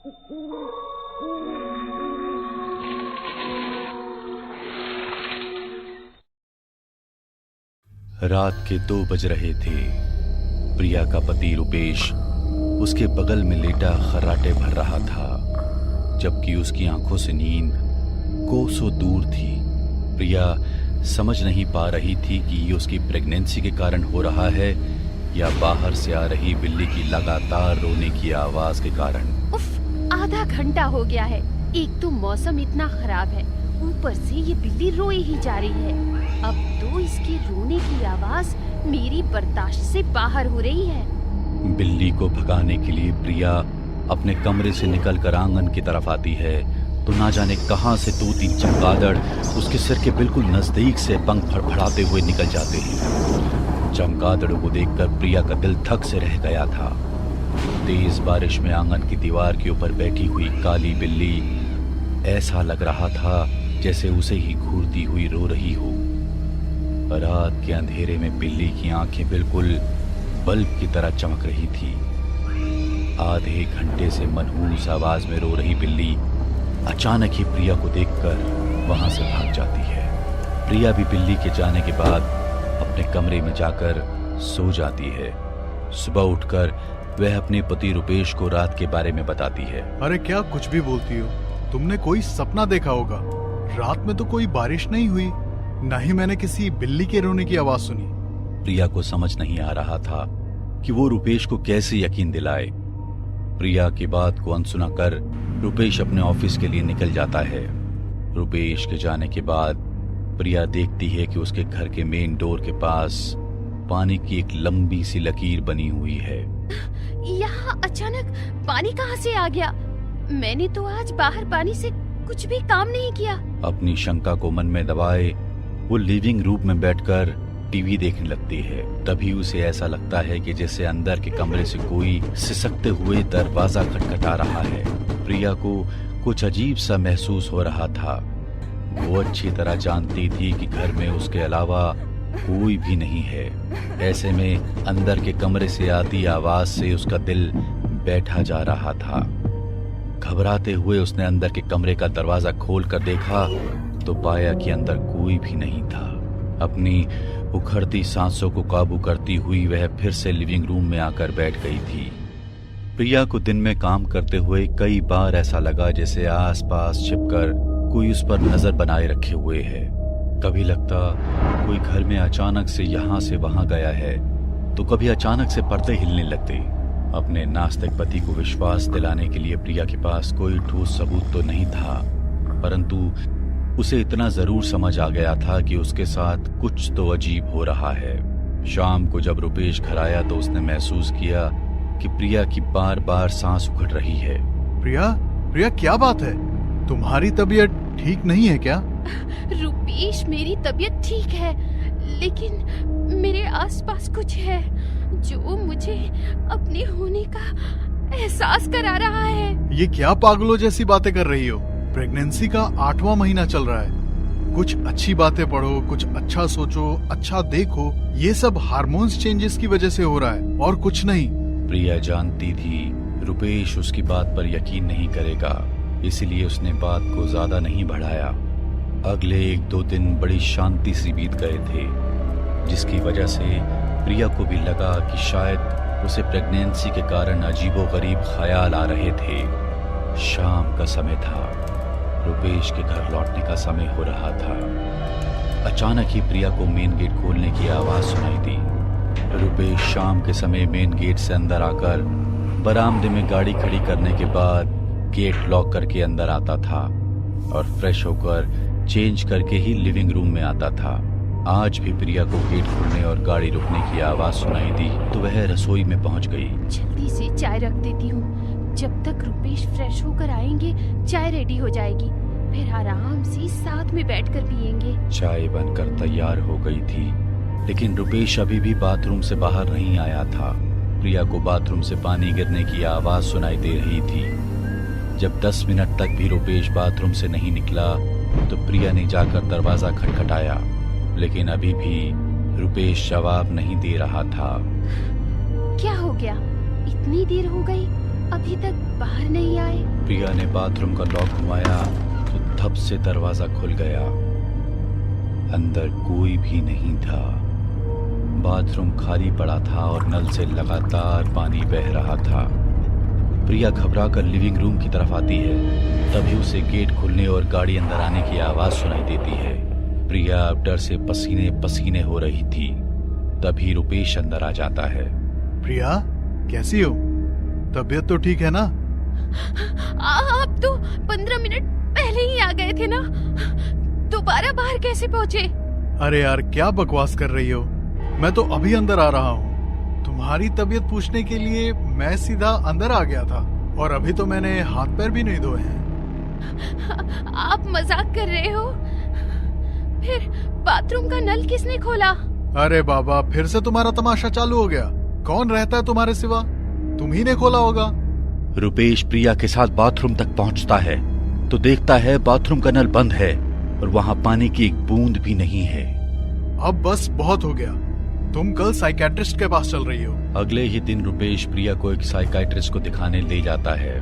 रात के 2 बज रहे थे। प्रिया का पति रुपेश उसके बगल में लेटा खर्राटे भर रहा था, जबकि उसकी आंखों से नींद कोसों दूर थी। प्रिया समझ नहीं पा रही थी कि ये उसकी प्रेगनेंसी के कारण हो रहा है या बाहर से आ रही बिल्ली की लगातार रोने की आवाज के कारण। उफ, आधा घंटा हो गया है। एक तो मौसम इतना खराब है, ऊपर से ये बिल्ली रोई ही जा रही है। अब तो इसके रोने की आवाज मेरी बर्दाश्त से बाहर हो रही है। बिल्ली को भगाने के लिए प्रिया अपने कमरे से निकलकर आंगन की तरफ आती है तो ना जाने कहां से 2-3 चमगादड़ उसके सिर के बिल्कुल नजदीक से पंख फड़फड़ाते हुए निकल जाते हैं। चमगादड़ों को देखकर प्रिया का दिल धक से रह गया था। तेज बारिश में आंगन की दीवार के ऊपर बैठी हुई काली बिल्ली ऐसा लग रहा था जैसे उसे ही घूरती हुई रो रही हो। रात के अंधेरे में बिल्ली की आंखें बिल्कुल बल्ब की तरह चमक रही थी। आधे घंटे से मनहूस आवाज में रो रही बिल्ली अचानक ही प्रिया को देखकर वहां से भाग जाती है। प्रिया भी बिल्ली के जाने के बाद अपने कमरे में जाकर सो जाती है। सुबह उठकर वह अपने पति रुपेश को रात के बारे में बताती है। अरे क्या कुछ भी बोलती हो, तुमने कोई सपना देखा होगा। रात में तो कोई बारिश नहीं हुई, न ही मैंने किसी बिल्ली के रोने की आवाज सुनी। प्रिया को समझ नहीं आ रहा था कि वो रुपेश को कैसे यकीन दिलाए। प्रिया की बात को अनसुना कर रुपेश अपने ऑफिस के लिए निकल जाता है। रुपेश के जाने के बाद प्रिया देखती है कि उसके घर के मेन डोर के पास पानी की एक लंबी सी लकीर बनी हुई है। यहाँ अचानक पानी कहाँ से आ गया? मैंने तो आज बाहर पानी से कुछ भी काम नहीं किया। अपनी शंका को मन में दबाए वो लिविंग रूम में बैठकर टीवी देखने लगती है। तभी उसे ऐसा लगता है कि जैसे अंदर के कमरे से कोई सिसकते हुए दरवाजा खटखटा रहा है। प्रिया को कुछ अजीब सा महसूस हो रहा था। वो अच्छी तरह जानती थी कि घर में उसके अलावा कोई भी नहीं है। ऐसे में अंदर के कमरे से आती आवाज से उसका दिल बैठा जा रहा था। घबराते हुए उसने अंदर के कमरे का दरवाजा खोल कर देखा तो पाया कि अंदर कोई भी नहीं था। अपनी उखड़ती सांसों को काबू करती हुई वह फिर से लिविंग रूम में आकर बैठ गई थी। प्रिया को दिन में काम करते हुए कई बार ऐसा लगा जैसे आसपास छिपकर कोई उस पर नजर बनाए रखे हुए है। कभी लगता कोई घर में अचानक से यहाँ से वहां गया है, तो कभी अचानक से पर्दे हिलने लगते। अपने नास्तिक पति को विश्वास दिलाने के लिए प्रिया के पास कोई ठोस सबूत तो नहीं था, परंतु उसे इतना जरूर समझ आ गया था कि उसके साथ कुछ तो अजीब हो रहा है। शाम को जब रुपेश घर आया तो उसने महसूस किया कि प्रिया की बार बार सांस उखड़ रही है। प्रिया क्या बात है? तुम्हारी तबीयत ठीक नहीं है क्या? रुपेश, मेरी तबीयत ठीक है, लेकिन मेरे आसपास कुछ है जो मुझे अपने होने का एहसास करा रहा है। ये क्या पागलों जैसी बातें कर रही हो? प्रेगनेंसी का 8वां महीना चल रहा है। कुछ अच्छी बातें पढ़ो, कुछ अच्छा सोचो, अच्छा देखो। ये सब हार्मोन्स चेंजेस की वजह से हो रहा है और कुछ नहीं। प्रिया जानती थी रुपेश उसकी बात पर यकीन नहीं करेगा, इसलिए उसने बात को ज्यादा नहीं बढ़ाया। अगले 1-2 दिन बड़ी शांति से बीत गए थे, जिसकी वजह से प्रिया को भी लगा कि शायद उसे प्रेगनेंसी के कारण अजीबोगरीब ख्याल आ रहे थे। शाम का समय था, रुपेश के घर लौटने का समय हो रहा था। अचानक ही प्रिया को मेन गेट खोलने की आवाज सुनाई दी। रुपेश शाम के समय मेन गेट से अंदर आकर बरामदे में गाड़ी खड़ी करने के बाद गेट लॉक करके अंदर आता था और फ्रेश होकर चेंज करके ही लिविंग रूम में आता था। आज भी प्रिया को गेट खुलने और गाड़ी रुकने की आवाज सुनाई दी तो वह रसोई में पहुंच गई। जल्दी से चाय रख देती हूँ, जब तक रुपेश फ्रेश होकर आएंगे चाय रेडी हो जाएगी, फिर आराम से साथ में बैठकर पियेंगे। चाय बनकर तैयार हो गई थी, लेकिन रुपेश अभी भी बाथरूम से बाहर नहीं आया था। प्रिया को बाथरूम से पानी गिरने की आवाज सुनाई दे रही थी। जब 10 मिनट तक भी रुपेश बाथरूम से नहीं निकला तो प्रिया ने जाकर दरवाजा खटखटाया, लेकिन अभी भी रुपेश जवाब नहीं दे रहा था। क्या हो गया? इतनी देर हो गई, अभी तक बाहर नहीं आए। प्रिया ने बाथरूम का लॉक घुमाया तो धप से दरवाजा खुल गया। अंदर कोई भी नहीं था। बाथरूम खाली पड़ा था और नल से लगातार पानी बह रहा था। प्रिया घबराकर लिविंग रूम की तरफ आती है। तभी उसे गेट खुलने और गाड़ी अंदर आने की आवाज सुनाई देती है। प्रिया अब डर से पसीने पसीने हो रही थी। तभी रुपेश अंदर आ जाता है। प्रिया, कैसी हो? तबीयत तो ठीक है ना? आप तो 15 मिनट पहले ही आ गए थे ना, दोबारा बाहर कैसे पहुंचे? अरे यार, क्या बकवास कर रही हो? मैं तो अभी अंदर आ रहा हूँ। तुम्हारी तबीयत पूछने के लिए मैं सीधा अंदर आ गया था और अभी तो मैंने हाथ पैर भी नहीं धोए हैं। आप मजाक कर रहे हो? फिर बाथरूम का नल किसने खोला? अरे बाबा, फिर से तुम्हारा तमाशा चालू हो गया। कौन रहता है तुम्हारे सिवा? तुम ही ने खोला होगा। रुपेश प्रिया के साथ बाथरूम तक पहुंचता है तो देखता है बाथरूम का नल बंद है और वहां पानी की एक बूंद भी नहीं है। अब बस बहुत हो गया। तुम कल साइकियाट्रिस्ट के पास चल रही हो। अगले ही दिन रुपेश प्रिया को एक साइकियाट्रिस्ट को दिखाने ले जाता है।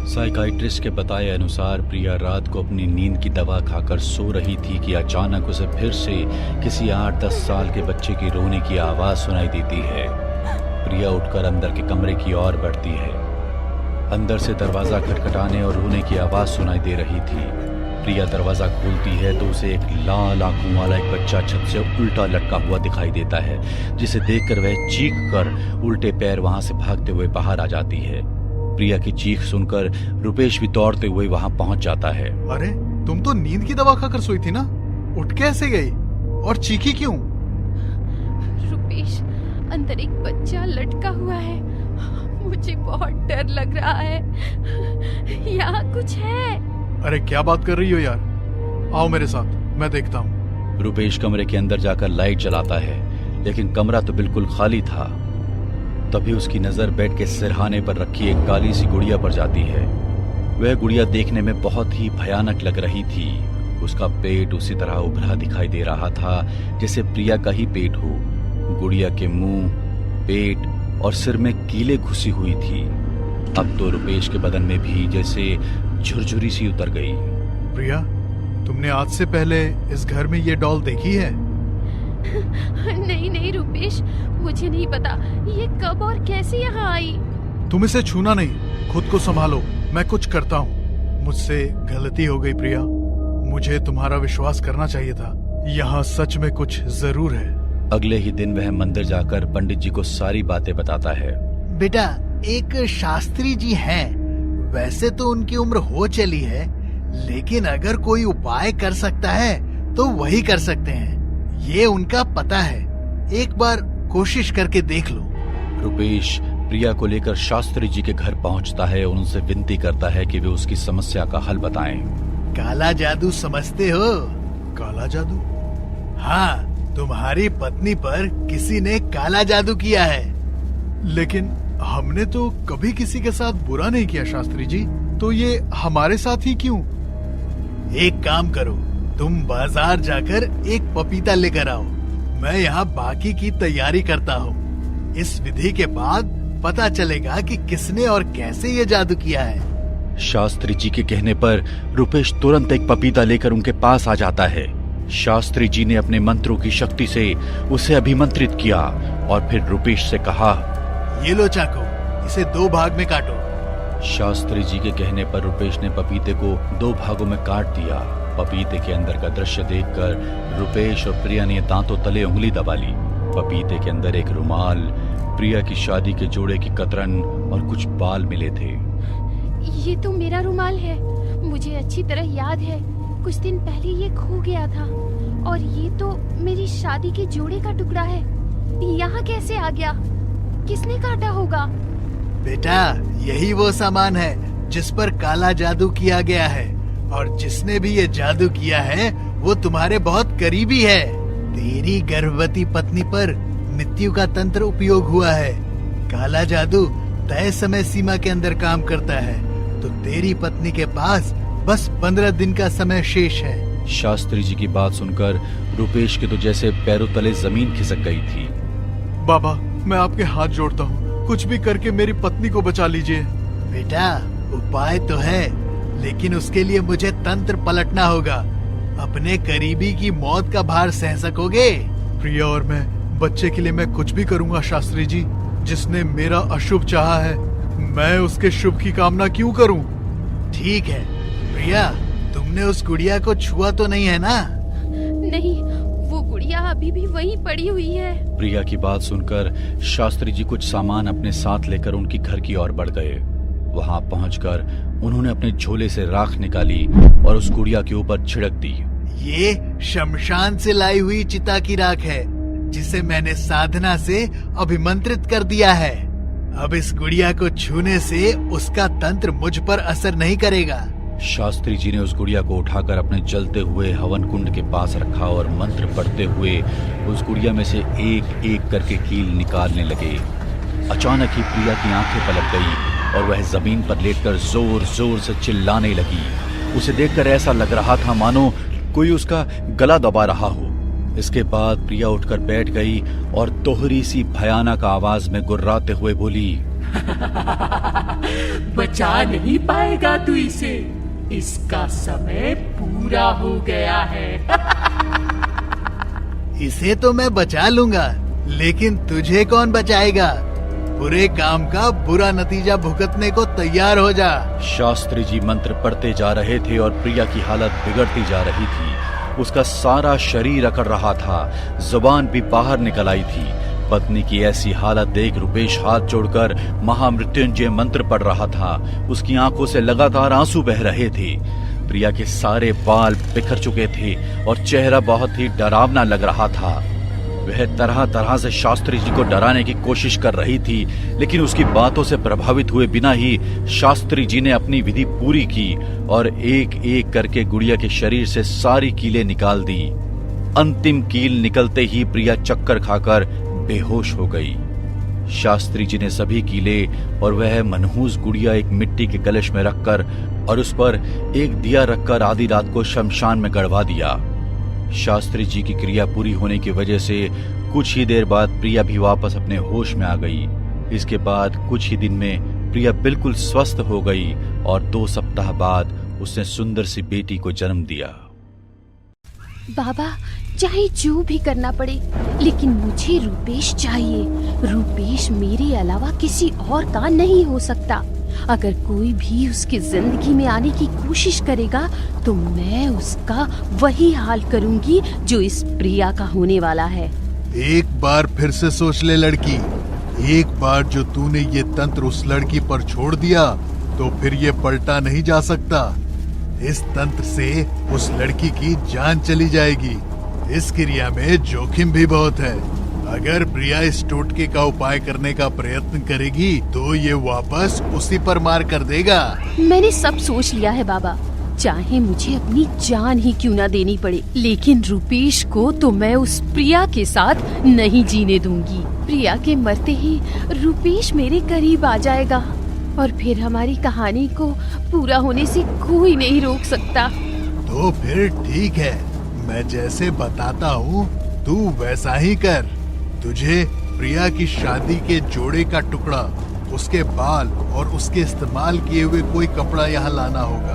साइकियाट्रिस्ट के बताए अनुसार प्रिया रात को अपनी नींद की दवा खाकर सो रही थी कि अचानक उसे फिर से किसी 8-10 साल के बच्चे की रोने की आवाज सुनाई देती है। प्रिया उठकर अंदर के कमरे की ओर बढ़ती है। अंदर से दरवाजा खटखटाने और रोने की आवाज सुनाई दे रही थी। प्रिया दरवाजा खोलती है तो उसे एक लाल आंखों वाला एक बच्चा छत से उल्टा लटका हुआ दिखाई देता है, जिसे देखकर वह चीख कर उल्टे पैर वहां से भागते हुए बाहर आ जाती है। प्रिया की चीख सुनकर रुपेश भी दौड़ते हुए वहां पहुंच जाता है। अरे, तुम तो नींद की दवा खाकर सोई थी ना? उठ कैसे गई और चीखी क्यों? रुपेश, अंदर एक बच्चा लटका हुआ है। मुझे बहुत डर लग रहा है। यहाँ कुछ है। अरे क्या बात कर रही हो यार? आओ मेरे साथ, मैं देखता हूँ। रुपेश कमरे के अंदर जाकर लाइट जलाता है, लेकिन कमरा तो बिल्कुल खाली था। तभी उसकी नजर बेड के सिरहाने पर रखी एक काली सी गुड़िया पर जाती है। वह गुड़िया देखने में बहुत ही भयानक लग रही थी। उसका पेट उसी तरह उभरा दिखाई दे रहा था जैसे प्रिया का ही पेट हो। गुड़िया के मुंह, पेट और सिर में कीले घुसी हुई थी। अब तो रुपेश के बदन में भी जैसे झुरझुरी सी उतर गई। प्रिया, तुमने आज से पहले इस घर में ये डॉल देखी है? नहीं नहीं रुपेश, मुझे नहीं पता ये कब और कैसे यहाँ आई। तुम इसे छूना नहीं, खुद को संभालो। मैं कुछ करता हूँ। मुझसे गलती हो गई प्रिया। मुझे तुम्हारा विश्वास करना चाहिए था। यहाँ सच में कुछ जरूर है। अगले ही दिन वह मंदिर जाकर पंडित जी को सारी बातें बताता है। बेटा, एक शास्त्री जी हैं। वैसे तो उनकी उम्र हो चली है, लेकिन अगर कोई उपाय कर सकता है तो वही कर सकते हैं। ये उनका पता है। एक बार कोशिश करके देख लो। रुपेश प्रिया को लेकर शास्त्री जी के घर पहुंचता है और उनसे विनती करता है कि वे उसकी समस्या का हल बताएं। काला जादू समझते हो? काला जादू? हाँ, तुम्हारी पत्नी पर किसी ने काला जादू किया है। लेकिन हमने तो कभी किसी के साथ बुरा नहीं किया शास्त्री जी, तो ये हमारे साथ ही क्यों? एक काम करो, तुम बाजार जाकर एक पपीता लेकर आओ। मैं यहाँ बाकी की तैयारी करता हूँ। इस विधि के बाद पता चलेगा कि किसने और कैसे ये जादू किया है। शास्त्री जी के कहने पर रुपेश तुरंत एक पपीता लेकर उनके पास आ जाता है। शास्त्री जी ने अपने मंत्रों की शक्ति से उसे अभिमंत्रित किया और फिर रुपेश से कहा, ये लो चाकू, इसे 2 भाग में काटो। शास्त्री जी के कहने पर रुपेश ने पपीते को 2 भागों में काट दिया। पपीते के अंदर का दृश्य देखकर रुपेश और प्रिया ने दांतों तले उंगली दबा ली। पपीते के अंदर एक रुमाल, प्रिया की शादी के जोड़े की कतरन और कुछ बाल मिले थे। ये तो मेरा रुमाल है। मुझे अच्छी तरह याद है, कुछ दिन पहले ये खो गया था। और ये तो मेरी शादी के जोड़े का टुकड़ा है। यहाँ कैसे आ गया? किसने काटा होगा? बेटा, यही वो सामान है जिस पर काला जादू किया गया है, और जिसने भी ये जादू किया है वो तुम्हारे बहुत करीबी है। तेरी गर्भवती पत्नी पर मृत्यु का तंत्र उपयोग हुआ है। काला जादू तय समय सीमा के अंदर काम करता है, तो तेरी पत्नी के पास बस 15 दिन का समय शेष है। शास्त्री जी की बात सुनकर रुपेश के तो जैसे पैरों तले जमीन खिसक गई थी। बाबा, मैं आपके हाथ जोड़ता हूँ। कुछ भी करके मेरी पत्नी को बचा लीजिए। बेटा, उपाय तो है, लेकिन उसके लिए मुझे तंत्र पलटना होगा। अपने करीबी की मौत का भार सह सकोगे? प्रिया और मैं बच्चे के लिए मैं कुछ भी करूंगा शास्त्री जी। जिसने मेरा अशुभ चाहा है, मैं उसके शुभ की कामना क्यों करूं? ठीक है प्रिया, तुमने उस गुड़िया को छुआ तो नहीं है ना? नहीं, वो गुड़िया अभी भी वहीं पड़ी हुई है। प्रिया की बात सुनकर शास्त्री जी कुछ सामान अपने साथ लेकर उनकी घर की ओर बढ़ गए। वहां पहुंचकर उन्होंने अपने झोले से राख निकाली और उस गुड़िया के ऊपर छिड़क दी। ये शमशान से लाई हुई चिता की राख है, जिसे मैंने साधना से अभिमंत्रित कर दिया है। अब इस गुड़िया को छूने से उसका तंत्र मुझ पर असर नहीं करेगा। शास्त्री जी ने उस गुड़िया को उठाकर अपने जलते हुए हवन कुंड के पास रखा और मंत्र पढ़ते हुए उस गुड़िया में से एक एक करके कील निकालने लगे। अचानक ही प्रिया की आंखें पलक गई और वह जमीन पर लेटकर जोर जोर से चिल्लाने लगी। उसे देखकर ऐसा लग रहा था मानो कोई उसका गला दबा रहा हो। इसके बाद प्रिया उठकर बैठ गई और दोहरी सी भयानक आवाज में गुर्राते हुए बोली, बचा नहीं पाएगा तू इसे, इसका समय पूरा हो गया है। इसे तो मैं बचा लूंगा, लेकिन तुझे कौन बचाएगा? बुरे काम का बुरा नतीजा भुगतने को तैयार हो जा। शास्त्री जी मंत्र पढ़ते जा रहे थे और प्रिया की हालत बिगड़ती जा रही थी। उसका सारा शरीर अकड़ रहा था, जुबान भी बाहर निकल आई थी। पत्नी की ऐसी हालत देख रुपेश हाथ जोड़कर महामृत्युंजय मंत्र पढ़ रहा था। उसकी आंखों से लगातार आंसू बह रहे थे। प्रिया के सारे बाल बिखर चुके थे और चेहरा बहुत ही डरावना लग रहा था। वह तरह तरह से शास्त्री जी को डराने की कोशिश कर रही थी, लेकिन उसकी बातों से प्रभावित हुए बिना ही शास्त्री जी ने अपनी विधि पूरी की और एक एक करके गुड़िया के शरीर से सारी कीलें निकाल दी। अंतिम कील निकलते ही प्रिया चक्कर खाकर बेहोश हो गई। शास्त्री जी ने सभी कीले और वह मनहूस गुड़िया एक मिट्टी के कलश में रखकर और उस पर एक दिया रखकर आधी रात को शमशान में गड़वा दिया। शास्त्री जी की क्रिया पूरी होने की वजह से कुछ ही देर बाद प्रिया भी वापस अपने होश में आ गई। इसके बाद कुछ ही दिन में प्रिया बिल्कुल स्वस्थ हो गई और 2 सप्ताह बाद उसने सुंदर सी बेटी को जन्म दिया। बाबा, चाहे जो भी करना पड़े, लेकिन मुझे रूपेश चाहिए। रूपेश मेरे अलावा किसी और का नहीं हो सकता। अगर कोई भी उसकी जिंदगी में आने की कोशिश करेगा तो मैं उसका वही हाल करूंगी जो इस प्रिया का होने वाला है। एक बार फिर से सोच ले लड़की, एक बार जो तूने ये तंत्र उस लड़की पर छोड़ दिया तो फिर ये पलटा नहीं जा सकता। इस तंत्र से उस लड़की की जान चली जाएगी। इस क्रिया में जोखिम भी बहुत है। अगर प्रिया इस टोटके का उपाय करने का प्रयत्न करेगी तो ये वापस उसी पर मार कर देगा। मैंने सब सोच लिया है बाबा, चाहे मुझे अपनी जान ही क्यों ना देनी पड़े, लेकिन रूपेश को तो मैं उस प्रिया के साथ नहीं जीने दूंगी। प्रिया के मरते ही रूपेश मेरे करीब आ जाएगा और फिर हमारी कहानी को पूरा होने से कोई नहीं रोक सकता। तो फिर ठीक है, मैं जैसे बताता हूँ तू वैसा ही कर। तुझे प्रिया की शादी के जोड़े का टुकड़ा, उसके बाल और उसके इस्तेमाल किए हुए कोई कपड़ा यहाँ लाना होगा।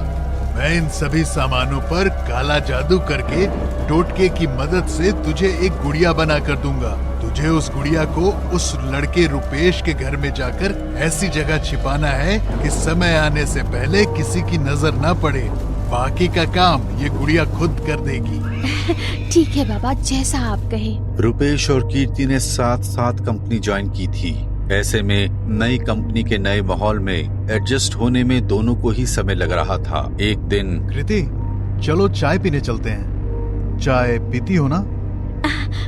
मैं इन सभी सामानों पर काला जादू करके टोटके की मदद से तुझे एक गुड़िया बना कर दूंगा। तुझे उस गुड़िया को उस लड़के रुपेश के घर में जाकर ऐसी जगह छिपाना है कि समय आने से पहले किसी की नजर न पड़े। बाकी का काम ये गुड़िया खुद कर देगी। ठीक है बाबा, जैसा आप कहें। रुपेश और कीर्ति ने साथ साथ कंपनी ज्वाइन की थी। ऐसे में नई कंपनी के नए माहौल में एडजस्ट होने में दोनों को ही समय लग रहा था। एक दिन, कृति, चलो चाय पीने चलते हैं। चाय पीती हो ना?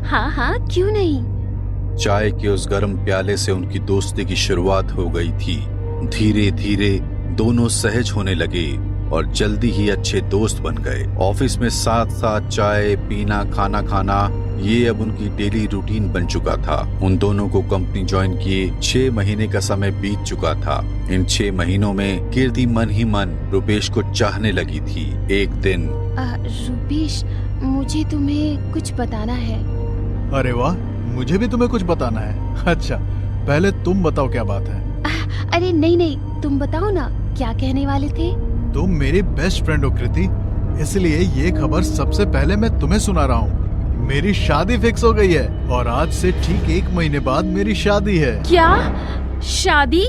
हाँ हाँ, क्यों नहीं। चाय के उस गर्म प्याले से उनकी दोस्ती की शुरुआत हो गई थी। धीरे धीरे दोनों सहज होने लगे और जल्दी ही अच्छे दोस्त बन गए। ऑफिस में साथ साथ चाय पीना, खाना खाना, ये अब उनकी डेली रूटीन बन चुका था। उन दोनों को कंपनी ज्वाइन किए 6 महीने का समय बीत चुका था। इन 6 महीनों में कीर्ति मन ही मन रुपेश को चाहने लगी थी। एक दिन, रुपेश, मुझे तुम्हें कुछ बताना है। अरे वाह, मुझे भी तुम्हें कुछ बताना है। अच्छा, पहले तुम बताओ क्या बात है। अरे नहीं नहीं, तुम बताओ ना, क्या कहने वाले थे? तुम मेरी बेस्ट फ्रेंड हो कृति, इसलिए ये खबर सबसे पहले मैं तुम्हें सुना रहा हूँ। मेरी शादी फिक्स हो गई है और आज से ठीक 1 महीने बाद मेरी शादी है। क्या? शादी?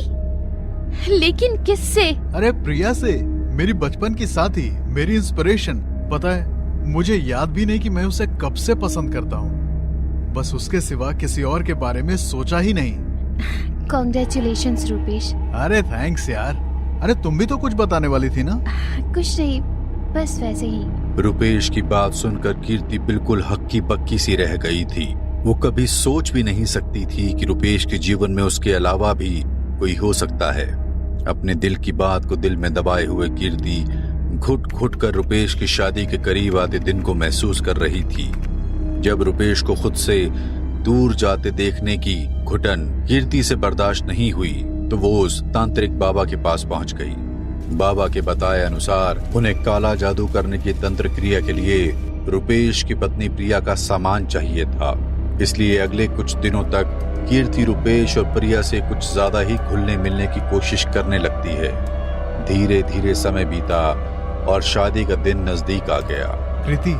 लेकिन किससे? अरे प्रिया से, मेरी बचपन की साथी, मेरी इंस्पिरेशन। पता है, मुझे याद भी नहीं कि मैं उसे कब से पसंद करता हूँ। बस उसके सिवा किसी और के बारे में सोचा ही नहीं। कॉन्ग्रेचुलेशंस रूपेश। अरे थैंक्स यार। अरे तुम भी तो कुछ बताने वाली थी ना? कुछ नहीं, बस वैसे ही। रुपेश की बात सुनकर कीर्ति बिल्कुल हक्की बक्की सी रह गई थी। वो कभी सोच भी नहीं सकती थी कि रुपेश के जीवन में उसके अलावा भी कोई हो सकता है। अपने दिल की बात को दिल में दबाए हुए कीर्ति घुट घुट कर रुपेश की शादी के करीब आते दिन को महसूस कर रही थी। जब रुपेश को खुद से दूर जाते देखने की घुटन कीर्ति से बर्दाश्त नहीं हुई तो वो उस तांत्रिक बाबा के पास पहुंच गई। बाबा के बताए अनुसार उन्हें काला जादू करने की तंत्र क्रिया के लिए रुपेश की पत्नी प्रिया का सामान चाहिए था। इसलिए अगले कुछ दिनों तक कीर्ति रुपेश और प्रिया से कुछ ज्यादा ही घुलने मिलने की कोशिश करने लगती है। धीरे धीरे समय बीता और शादी का दिन नजदीक आ गया। कृति,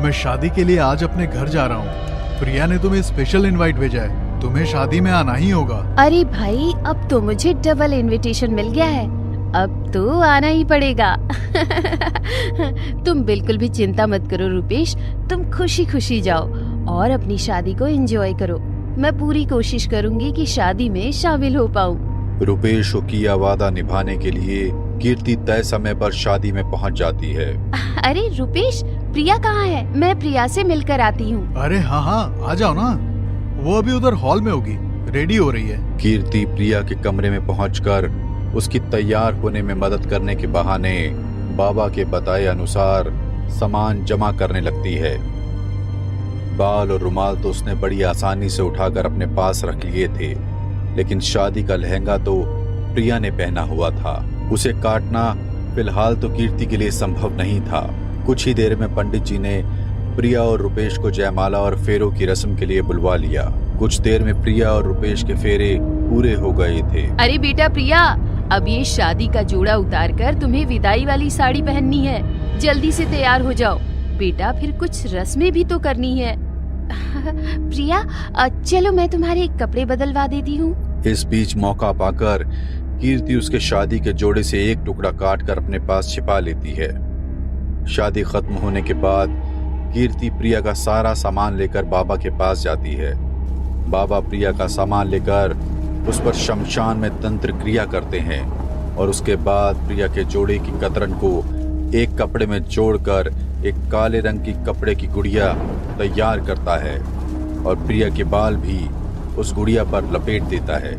मैं शादी के लिए आज अपने घर जा रहा हूँ। प्रिया ने तुम्हें स्पेशल इनवाइट भेजा है, तुम्हें शादी में आना ही होगा। अरे भाई, अब तो मुझे डबल इनविटेशन मिल गया है, अब तो आना ही पड़ेगा। तुम बिल्कुल भी चिंता मत करो रुपेश, तुम खुशी खुशी जाओ और अपनी शादी को एंजॉय करो। मैं पूरी कोशिश करूंगी कि शादी में शामिल हो पाऊं। रुपेश को किया वादा निभाने के लिए कीर्ति तय समय पर शादी में पहुंच जाती है। अरे रुपेश, प्रिया कहाँ है? मैं प्रिया से मिलकर आती हूँ। अरे हाँ हाँ, आ जाओ ना, वो अभी उधर हॉल में होगी, रेडी हो रही है। कीर्ति प्रिया के कमरे में पहुंचकर उसकी तैयार होने में मदद करने के बहाने बाबा के बताए अनुसार सामान जमा करने लगती है। बाल और रुमाल तो उसने बड़ी आसानी से उठाकर अपने पास रख लिए थे, लेकिन शादी का लहंगा तो प्रिया ने पहना हुआ था। उसे काटना फिलहाल तो कीर्ति के लिए संभव नहीं था। कुछ ही देर में पंडित जी ने प्रिया और रुपेश को जयमाला और फेरों की रस्म के लिए बुलवा लिया। कुछ देर में प्रिया और रुपेश के फेरे पूरे हो गए थे। अरे बेटा प्रिया, अब ये शादी का जोड़ा उतारकर तुम्हें विदाई वाली साड़ी पहननी है। जल्दी से तैयार हो जाओ बेटा, फिर कुछ रस्में भी तो करनी है। प्रिया, चलो मैं तुम्हारे कपड़े बदलवा देती हूँ। इस बीच मौका पाकर कीर्ति उसके शादी के जोड़े से एक टुकड़ा काटकर अपने पास छिपा लेती है। शादी खत्म होने के बाद कीर्ति प्रिया का सारा सामान लेकर बाबा के पास जाती है। बाबा प्रिया का सामान लेकर उस पर शमशान में तंत्र क्रिया करते हैं और उसके बाद प्रिया के जोड़े की कतरन को एक कपड़े में जोड़कर एक काले रंग की कपड़े की गुड़िया तैयार करता है और प्रिया के बाल भी उस गुड़िया पर लपेट देता है।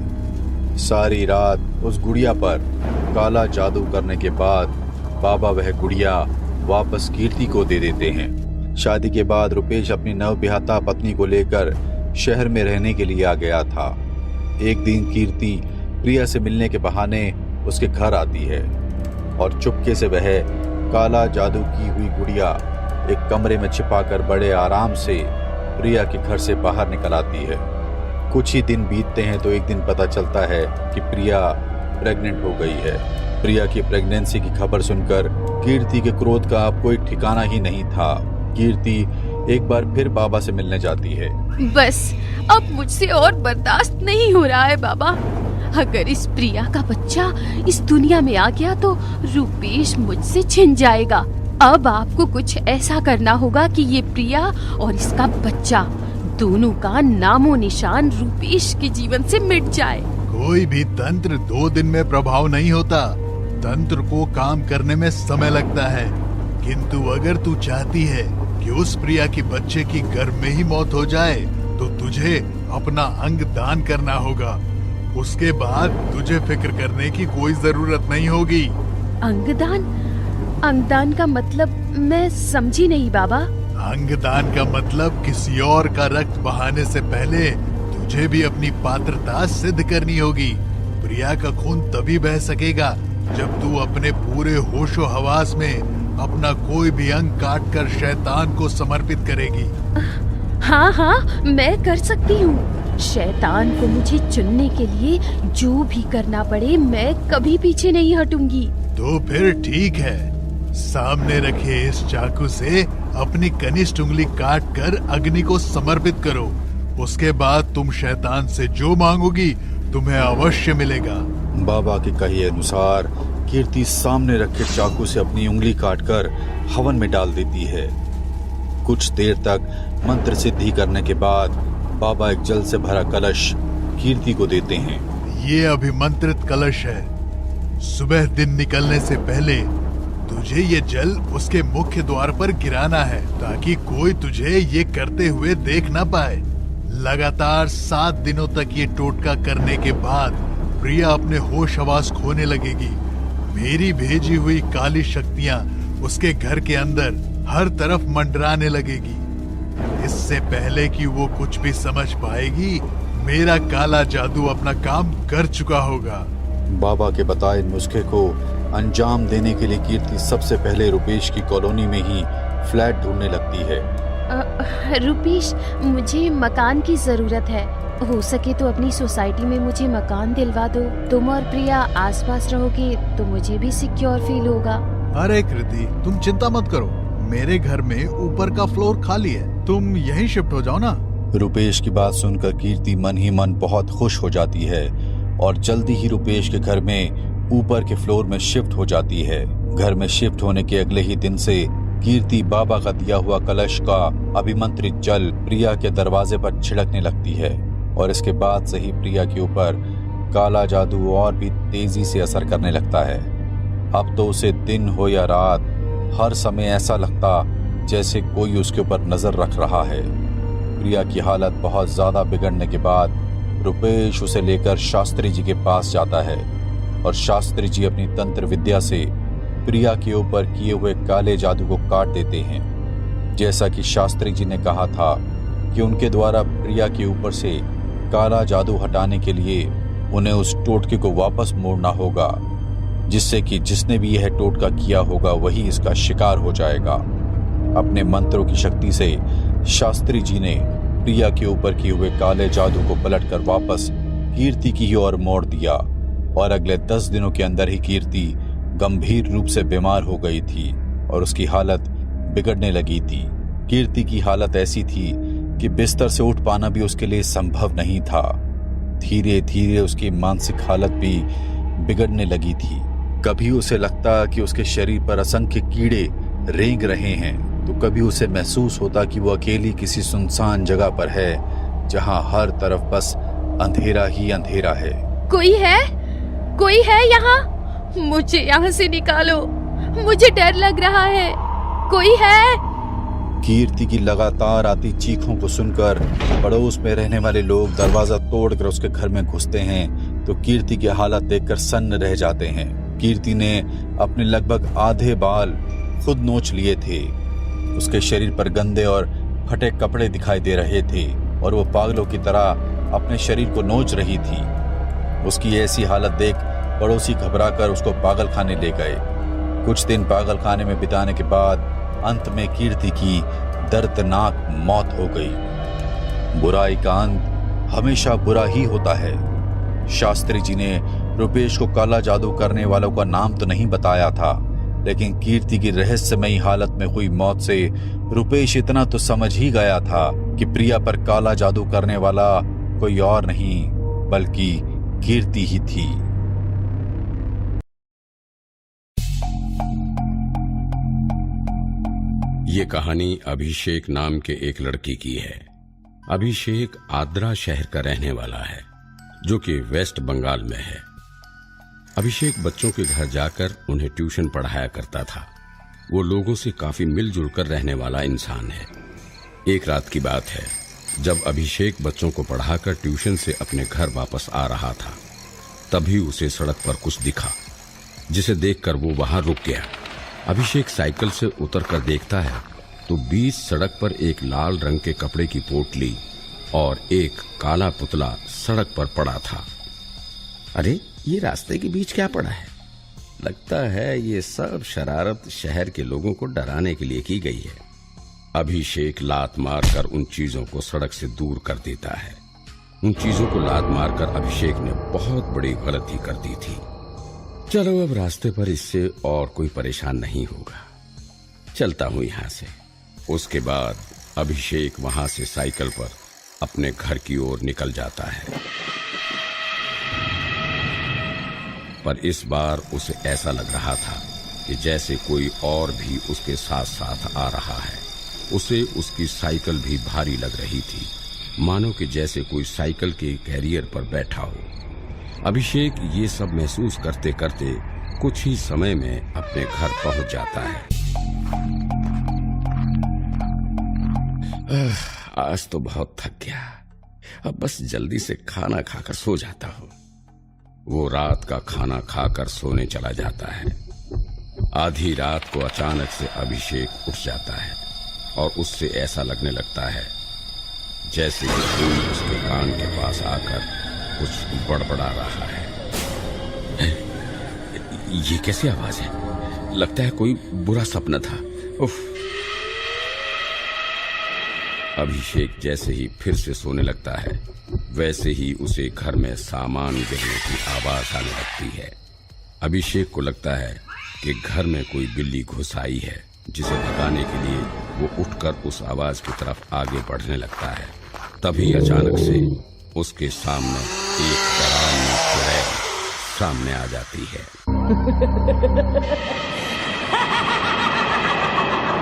सारी रात उस गुड़िया पर काला जादू करने के बाद बाबा वह गुड़िया वापस कीर्ति को दे देते हैं। शादी के बाद रुपेश अपनी नवविवाहिता पत्नी को लेकर शहर में रहने के लिए आ गया था। एक दिन कीर्ति प्रिया से मिलने के बहाने उसके घर आती है और चुपके से वह काला जादू की हुई गुड़िया एक कमरे में छिपाकर बड़े आराम से प्रिया के घर से बाहर निकल आती है। कुछ ही दिन बीतते हैं तो एक दिन पता चलता है कि प्रिया प्रेग्नेंट हो गई है। प्रिया की प्रेगनेंसी की खबर सुनकर कीर्ति के क्रोध का अब कोई ठिकाना ही नहीं था। कीर्ति एक बार फिर बाबा से मिलने जाती है। बस अब मुझसे और बर्दाश्त नहीं हो रहा है बाबा। अगर इस प्रिया का बच्चा इस दुनिया में आ गया तो रुपेश मुझसे छिन जाएगा। अब आपको कुछ ऐसा करना होगा कि ये प्रिया और इसका बच्चा दोनों का नामो निशान रुपेश के जीवन से मिट जाए। कोई भी तंत्र 2 दिन में प्रभाव नहीं होता। तंत्र को काम करने में समय लगता है, किंतु अगर तू चाहती है कि उस प्रिया की बच्चे की गर्भ में ही मौत हो जाए तो तुझे अपना अंग दान करना होगा। उसके बाद तुझे फिक्र करने की कोई जरूरत नहीं होगी। अंगदान? अंगदान का मतलब मैं समझी नहीं बाबा। अंगदान का मतलब किसी और का रक्त बहाने से पहले तुझे भी अपनी पात्रता सिद्ध करनी होगी। प्रिया का खून तभी बह सकेगा जब तू अपने पूरे होशो हवास में अपना कोई भी अंग काट कर शैतान को समर्पित करेगी। हाँ हाँ, मैं कर सकती हूँ। शैतान को मुझे चुनने के लिए जो भी करना पड़े मैं कभी पीछे नहीं हटूंगी। तो फिर ठीक है, सामने रखे इस चाकू से अपनी कनिष्ठ उंगली काट कर अग्नि को समर्पित करो। उसके बाद तुम शैतान से जो मांगोगी तुम्हें अवश्य मिलेगा। बाबा के कहे अनुसार कीर्ति सामने रखे चाकू से अपनी उंगली काटकर हवन में डाल देती है। कुछ देर तक मंत्र सिद्धि करने के बाद बाबा एक जल से भरा कलश कीर्ति को देते हैं। ये अभिमंत्रित कलश है। सुबह दिन निकलने से पहले तुझे ये जल उसके मुख्य द्वार पर गिराना है ताकि कोई तुझे ये करते हुए देख ना पाए। लगातार 7 दिनों तक ये टोटका करने के बाद प्रिया अपने होश हवास खोने लगेगी। मेरी भेजी हुई काली शक्तियां उसके घर के अंदर हर तरफ मंडराने लगेगी। इससे पहले कि वो कुछ भी समझ पाएगी, मेरा काला जादू अपना काम कर चुका होगा। बाबा के बताए नुस्खे को अंजाम देने के लिए कीर्ति सबसे पहले रुपेश की कॉलोनी में ही फ्लैट ढूंढने लगती है। रुपेश, मुझे मकान की जरूरत है। हो सके तो अपनी सोसाइटी में मुझे मकान दिलवा दो। तुम और प्रिया आसपास रहोगे तो मुझे भी सिक्योर फील होगा। अरे कृति, तुम चिंता मत करो, मेरे घर में ऊपर का फ्लोर खाली है, तुम यहीं शिफ्ट हो जाओ ना। रुपेश की बात सुनकर कीर्ति मन ही मन बहुत खुश हो जाती है और जल्दी ही रुपेश के घर में ऊपर के फ्लोर में शिफ्ट हो जाती है। घर में शिफ्ट होने के अगले ही दिन से कीर्ति बाबा का दिया हुआ कलश का अभिमंत्रित जल प्रिया के दरवाजे पर छिड़कने लगती है और इसके बाद से ही प्रिया के ऊपर काला जादू और भी तेजी से असर करने लगता है। अब तो उसे दिन हो या रात हर समय ऐसा लगता जैसे कोई उसके ऊपर नजर रख रहा है। प्रिया की हालत बहुत ज्यादा बिगड़ने के बाद रुपेश उसे लेकर शास्त्री जी के पास जाता है और शास्त्री जी अपनी तंत्र विद्या से प्रिया के ऊपर किए हुए काले जादू को काट देते हैं। जैसा कि शास्त्री जी ने कहा था कि उनके द्वारा प्रिया के ऊपर से काला जादू हटाने के लिए उन्हें उस टोटके को वापस मोड़ना होगा, जिससे कि जिसने भी यह टोटका किया होगा वही इसका शिकार हो जाएगा। अपने मंत्रों की शक्ति से शास्त्री जी ने प्रिया के ऊपर किए हुए काले जादू को पलटकर वापस कीर्ति की ओर मोड़ दिया और अगले 10 दिनों के अंदर ही कीर्ति गंभीर रूप से बीमार हो गई थी और उसकी हालत बिगड़ने लगी थी। कीर्ति की हालत ऐसी थी कि बिस्तर से उठ पाना भी उसके लिए संभव नहीं था। धीरे धीरे उसकी मानसिक हालत भी बिगड़ने लगी थी। कभी उसे लगता कि उसके शरीर पर असंख्य कीड़े रेंग रहे हैं, तो कभी उसे महसूस होता कि वो अकेली किसी सुनसान जगह पर है जहां हर तरफ बस अंधेरा ही अंधेरा है। कोई है यहाँ? मुझे यहाँ से निकालो, मुझे डर लग रहा है। कोई है? कीर्ति की लगातार आती चीखों को सुनकर पड़ोस में रहने वाले लोग दरवाजा तोड़कर उसके घर में घुसते हैं तो कीर्ति की हालत देखकर सन्न रह जाते हैं। कीर्ति ने अपने लगभग आधे बाल खुद नोच लिए थे। उसके शरीर पर गंदे और फटे कपड़े दिखाई दे रहे थे और वो पागलों की तरह अपने शरीर को नोच रही थी। उसकी ऐसी हालत देख पड़ोसी घबराकर उसको पागल खाने ले गए। कुछ दिन पागल खाने में बिताने के बाद अंत में कीर्ति की दर्दनाक मौत हो गई। बुराई का अंत हमेशा बुरा ही होता है। शास्त्री जी ने रुपेश को काला जादू करने वालों का नाम तो नहीं बताया था, लेकिन कीर्ति की रहस्यमयी हालत में हुई मौत से रुपेश इतना तो समझ ही गया था कि प्रिया पर काला जादू करने वाला कोई और नहीं बल्कि कीर्ति ही थी। ये कहानी अभिषेक नाम के एक लड़की की है। अभिषेक आद्रा शहर का रहने वाला है जो कि वेस्ट बंगाल में है। अभिषेक बच्चों के घर जाकर उन्हें ट्यूशन पढ़ाया करता था। वो लोगों से काफी मिलजुल कर रहने वाला इंसान है। एक रात की बात है जब अभिषेक बच्चों को पढ़ाकर ट्यूशन से अपने घर वापस आ रहा था, तभी उसे सड़क पर कुछ दिखा जिसे देखकर वो वहां रुक गया। अभिषेक साइकिल से उतरकर देखता है तो बीच सड़क पर एक लाल रंग के कपड़े की पोटली और एक काला पुतला सड़क पर पड़ा था। अरे ये रास्ते के बीच क्या पड़ा है? लगता है ये सब शरारत शहर के लोगों को डराने के लिए की गई है। अभिषेक लात मारकर उन चीजों को सड़क से दूर कर देता है। उन चीजों को लात मारकर अभिषेक ने बहुत बड़ी गलती कर दी थी। चलो अब रास्ते पर इससे और कोई परेशान नहीं होगा, चलता हूं यहां से। उसके बाद अभिषेक वहां से साइकिल पर अपने घर की ओर निकल जाता है। पर इस बार उसे ऐसा लग रहा था कि जैसे कोई और भी उसके साथ साथ आ रहा है। उसे उसकी साइकिल भी भारी लग रही थी, मानो कि जैसे कोई साइकिल के कैरियर पर बैठा हो। अभिषेक ये सब महसूस करते करते कुछ ही समय में अपने घर पहुंच जाता है। आज तो बहुत थक गया, अब बस जल्दी से खाना खाकर सो जाता हूं। वो रात का खाना खाकर सोने चला जाता है। आधी रात को अचानक से अभिषेक उठ जाता है और उससे ऐसा लगने लगता है जैसे कि कोई उसके कान के पास आकर कुछ बड़बड़ा रहा है। ये कैसी आवाज है? लगता है कोई बुरा सपना था। उफ। अभिषेक जैसे ही फिर से सोने लगता है, वैसे ही उसे घर में सामान गिरने की आवाज आने लगती है। अभिषेक को लगता है कि घर में कोई बिल्ली घुस आई है, जिसे भगाने के लिए वो उठकर उस आवाज की तरफ आगे बढ़ने लगता है। तभी अचानक से उसके सामने एक डरावनी चुड़ैल सामने आ जाती है।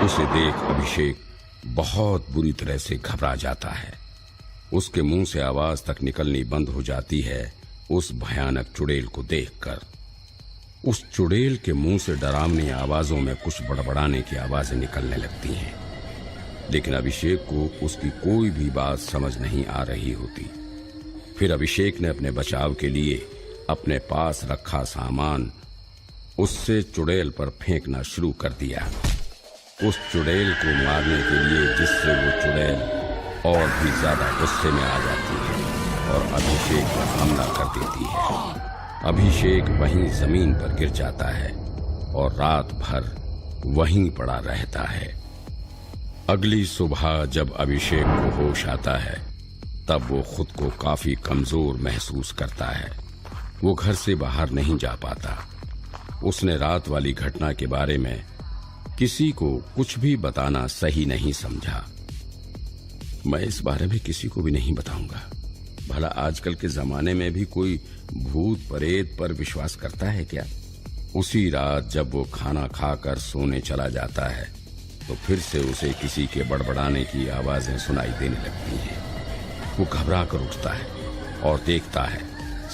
उसे देख अभिषेक बहुत बुरी तरह से घबरा जाता है। उसके मुंह से आवाज तक निकलनी बंद हो जाती है उस भयानक चुड़ैल को देखकर। उस चुड़ैल के मुंह से डरावनी आवाजों में कुछ बड़बड़ाने की आवाजें निकलने लगती हैं, लेकिन अभिषेक को उसकी कोई भी बात समझ नहीं आ रही होती। फिर अभिषेक ने अपने बचाव के लिए अपने पास रखा सामान उससे चुड़ैल पर फेंकना शुरू कर दिया, उस चुड़ैल को मारने के लिए, जिससे वो चुड़ैल और भी ज्यादा गुस्से में आ जाती है और अभिषेक पर हमला कर देती है। अभिषेक वहीं जमीन पर गिर जाता है और रात भर वहीं पड़ा रहता है। अगली सुबह जब अभिषेक को होश आता है, तब वो खुद को काफी कमजोर महसूस करता है। वो घर से बाहर नहीं जा पाता। उसने रात वाली घटना के बारे में किसी को कुछ भी बताना सही नहीं समझा। मैं इस बारे में किसी को भी नहीं बताऊंगा। भला आजकल के जमाने में भी कोई भूत प्रेत पर विश्वास करता है क्या? उसी रात जब वो खाना खाकर सोने चला जाता है, तो फिर से उसे किसी के बड़बड़ाने की आवाजें सुनाई देने लगती हैं। वो घबरा कर उठता है और देखता है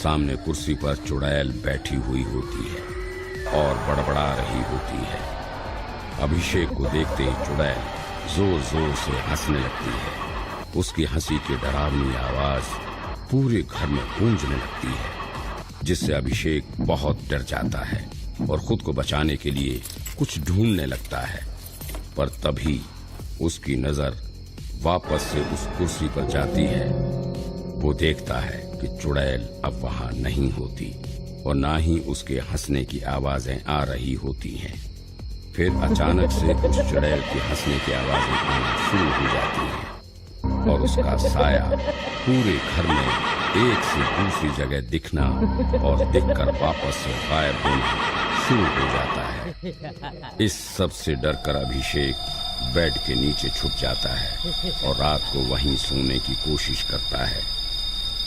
सामने कुर्सी पर चुड़ैल बैठी हुई होती है और बड़बड़ा रही होती है। अभिषेक को देखते ही चुड़ैल जोर जोर से हंसने लगती है। उसकी हंसी की डरावनी आवाज पूरे घर में गूंजने लगती है, जिससे अभिषेक बहुत डर जाता है और खुद को बचाने के लिए कुछ ढूंढने लगता है। पर तभी उसकी नजर वापस से उस कुर्सी पर जाती है। वो देखता है कि चुड़ैल अब वहां नहीं होती और ना ही उसके हंसने की आवाजें आ रही होती हैं। फिर अचानक से उस चुड़ैल की हंसने की आवाजें आना शुरू हो जाती हैं और उसका साया पूरे घर में एक से दूसरी जगह दिखना और दिखकर वापस से गायब होना शुरू हो जाता है। इस सब से डरकर अभिषेक बेड के नीचे छुप जाता है और रात को वहीं सोने की कोशिश करता है,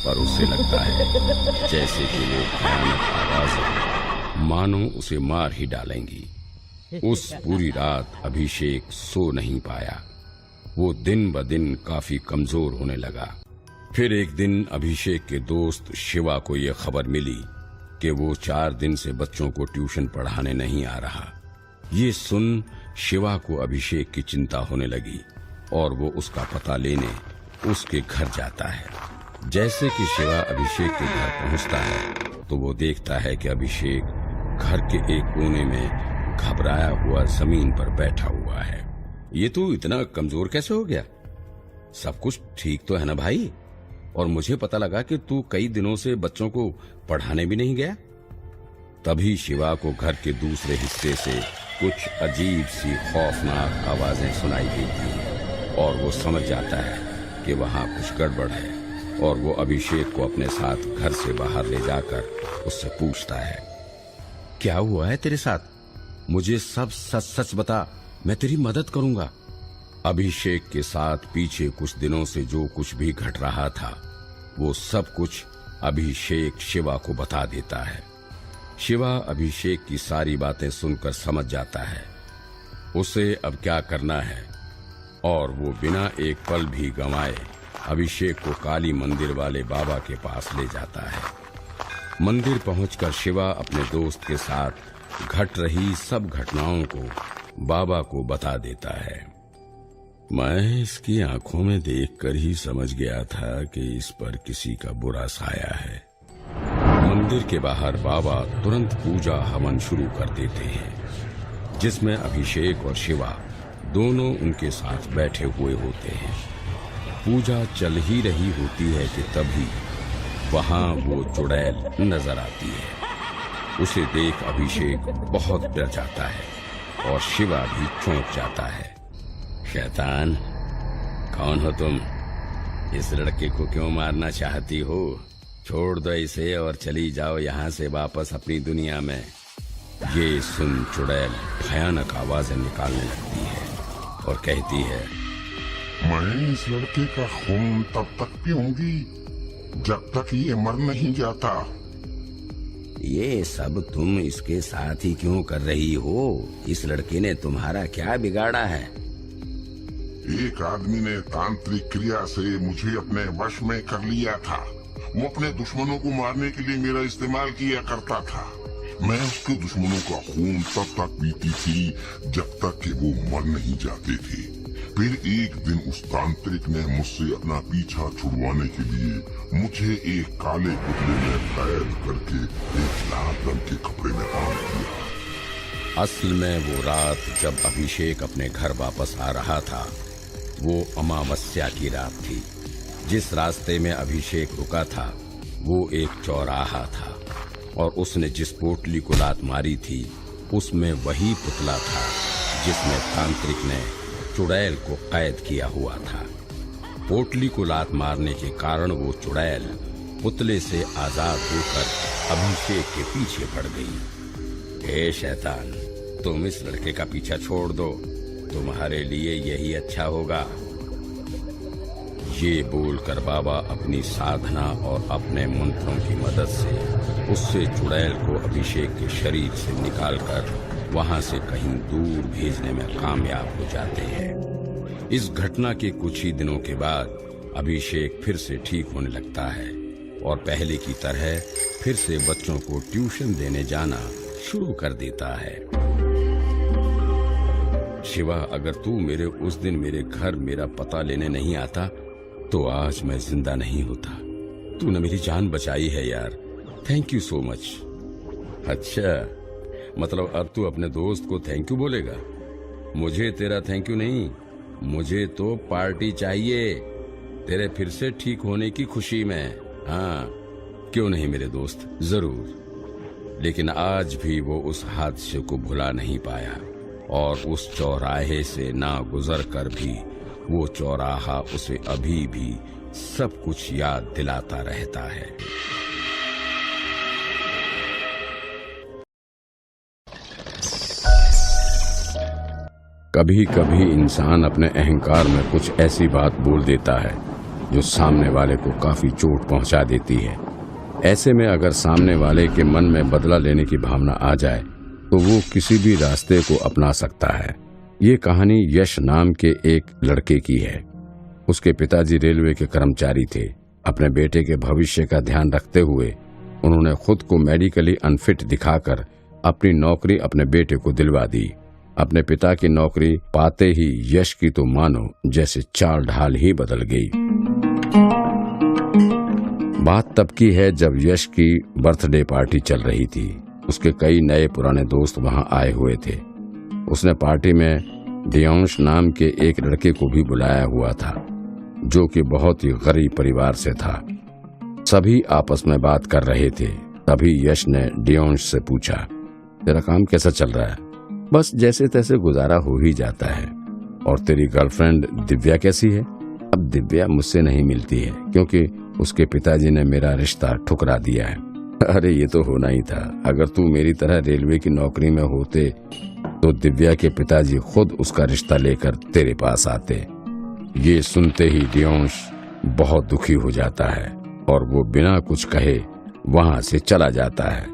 पर उसे लगता है जैसे कि वो भयानक आवाजें मानो उसे मार ही डालेंगी। उस पूरी रात अभिषेक सो नहीं पाया। वो दिन ब दिन काफी कमजोर होने लगा। फिर एक दिन अभिषेक के दोस्त शिवा को यह खबर मिली कि वो 4 दिन से बच्चों को ट्यूशन पढ़ाने नहीं आ रहा। ये सुन शिवा को अभिषेक की चिंता होने लगी और वो उसका पता लेने उसके घर जाता है। जैसे कि शिवा अभिषेक के घर पहुंचता है तो वो देखता है कि अभिषेक घर के एक कोने में घबराया हुआ जमीन पर बैठा हुआ है। ये तू इतना कमजोर कैसे हो गया? सब कुछ ठीक तो है ना भाई? और मुझे पता लगा कि तू कई दिनों से बच्चों को पढ़ाने भी नहीं गया। तभी शिवा को घर के दूसरे हिस्से से कुछ अजीब सी खौफनाक आवाजें सुनाई देती हैं और वो समझ जाता है कि वहां कुछ गड़बड़ है और वो अभिषेक को अपने साथ घर से बाहर ले जाकर उससे पूछता है, क्या हुआ है तेरे साथ? मुझे सब सच सच बता, मैं तेरी मदद करूंगा। अभिषेक के साथ पीछे कुछ दिनों से जो कुछ भी घट रहा था वो सब कुछ अभिषेक शिवा को बता देता है। शिवा अभिषेक की सारी बातें सुनकर समझ जाता है उसे अब क्या करना है, और वो बिना एक पल भी गंवाए अभिषेक को काली मंदिर वाले बाबा के पास ले जाता है। मंदिर पहुंचकर शिवा अपने दोस्त के साथ घट रही सब घटनाओं को बाबा को बता देता है। मैं इसकी आंखों में देखकर ही समझ गया था कि इस पर किसी का बुरा साया है। मंदिर के बाहर बाबा तुरंत पूजा हवन शुरू कर देते हैं, जिसमें अभिषेक और शिवा दोनों उनके साथ बैठे हुए होते हैं। पूजा चल ही रही होती है कि तभी वहां वो चुड़ैल नजर आती है। उसे देख अभिषेक बहुत डर जाता है और शिवा भी चौंक जाता है। शैतान, कौन हो तुम? इस लड़के को क्यों मारना चाहती हो? छोड़ दो इसे और चली जाओ यहाँ से वापस अपनी दुनिया में। ये सुन चुड़ैल भयानक आवाजें निकालने लगती है और कहती है, मैं इस लड़के का खून तब तक पीऊंगी जब तक ये मर नहीं जाता। ये सब तुम इसके साथ ही क्यों कर रही हो? इस लड़के ने तुम्हारा क्या बिगाड़ा है? एक आदमी ने तांत्रिक क्रिया से मुझे अपने वश में कर लिया था। वो अपने दुश्मनों को मारने के लिए मेरा इस्तेमाल किया करता था। मैं उसके दुश्मनों का खून तब तक पीती थी जब तक कि वो मर नहीं जाते थे। फिर एक दिन उस तांत्रिक ने मुझसे अपना पीछा छुड़वाने के लिए मुझे एक काले पुतले में कैद करके एक लाल रंग के कपड़े में बांध दिया। असल में वो रात जब अभिषेक अपने घर वापस आ रहा था वो अमावस्या की रात थी। जिस रास्ते में अभिषेक रुका था वो एक चौराहा था और उसने जिस पोटली को लात मारी थी उसमें वही पुतला था जिसमें तांत्रिक ने चुड़ैल को कैद किया हुआ था। पोटली को लात मारने के कारण वो चुड़ैल पुतले से आजाद होकर अभिषेक के पीछे पड़ गई। हे शैतान, तुम इस लड़के का पीछा छोड़ दो, तुम्हारे लिए यही अच्छा होगा। ये बोलकर बाबा अपनी साधना और अपने मंत्रों की मदद से उससे चुड़ैल को अभिषेक के शरीर से निकालकर वहां से कहीं दूर भेजने में कामयाब हो जाते हैं। इस घटना के कुछ ही दिनों के बाद अभिषेक फिर से ठीक होने लगता है और पहले की तरह फिर से बच्चों को ट्यूशन देने जाना शुरू कर देता है। शिवा, अगर तू मेरे उस दिन मेरे घर मेरा पता लेने नहीं आता तो आज मैं जिंदा नहीं होता। तूने मेरी जान बचाई है यार, थैंक यू सो मच। अच्छा, मतलब अब तू अपने दोस्त को थैंक यू बोलेगा? मुझे तेरा थैंक यू नहीं, मुझे तो पार्टी चाहिए तेरे फिर से ठीक होने की खुशी में। हाँ, क्यों नहीं मेरे दोस्त, जरूर। लेकिन आज भी वो उस हादसे को भुला नहीं पाया और उस चौराहे से ना गुजर कर भी वो चौराहा उसे अभी भी सब कुछ याद दिलाता रहता है। कभी कभी इंसान अपने अहंकार में कुछ ऐसी बात बोल देता है जो सामने वाले को काफी चोट पहुंचा देती है। ऐसे में अगर सामने वाले के मन में बदला लेने की भावना आ जाए तो वो किसी भी रास्ते को अपना सकता है। ये कहानी यश नाम के एक लड़के की है। उसके पिताजी रेलवे के कर्मचारी थे। अपने बेटे के भविष्य का ध्यान रखते हुए उन्होंने खुद को मेडिकली अनफिट दिखाकर अपनी नौकरी अपने बेटे को दिलवा दी। अपने पिता की नौकरी पाते ही यश की तो मानो जैसे चाल ढाल ही बदल गई। बात तब की है जब यश की बर्थडे पार्टी चल रही थी। उसके कई नए पुराने दोस्त वहां आए हुए थे। उसने पार्टी में डियोंश नाम के एक लड़के को भी बुलाया हुआ था जो कि बहुत ही गरीब परिवार से था। सभी आपस में बात कर रहे थे। तभी यश ने डियोंश से पूछा, तेरा काम कैसा चल रहा है? बस जैसे तैसे गुजारा हो ही जाता है। और तेरी गर्लफ्रेंड दिव्या कैसी है? अब दिव्या मुझसे नहीं मिलती है क्योंकि उसके पिताजी ने मेरा रिश्ता ठुकरा दिया है। अरे ये तो होना ही था। अगर तू मेरी तरह रेलवे की नौकरी में होते तो दिव्या के पिताजी खुद उसका रिश्ता लेकर तेरे पास आते। ये सुनते ही डियोंश बहुत दुखी हो जाता है और वो बिना कुछ कहे वहां से चला जाता है।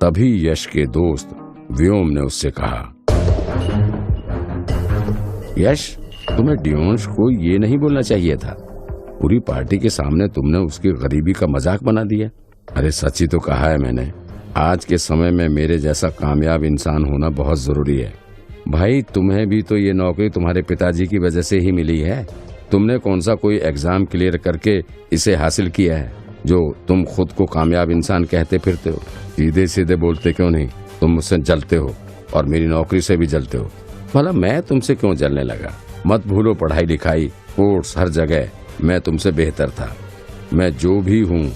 तभी यश के दोस्त व्योम ने उससे कहा, यश, तुम्हें डियोंश को ये नहीं बोलना चाहिए था। पूरी पार्टी के सामने तुमने उसकी गरीबी का मजाक बना दिया। अरे सच ही तो कहा है मैंने। आज के समय में मेरे जैसा कामयाब इंसान होना बहुत जरूरी है। भाई, तुम्हें भी तो ये नौकरी तुम्हारे पिताजी की वजह से ही मिली है। तुमने कौन सा कोई एग्जाम क्लियर करके इसे हासिल किया है जो तुम खुद को कामयाब इंसान कहते फिरते हो? सीधे सीधे बोलते क्यों नहीं? तुम मुझसे जलते हो और मेरी नौकरी से भी जलते हो। भला मैं तुमसे क्यों जलने लगा? मत भूलो, पढ़ाई लिखाई, कोर्स, हर जगह मैं तुमसे बेहतर था। मैं जो भी हूँ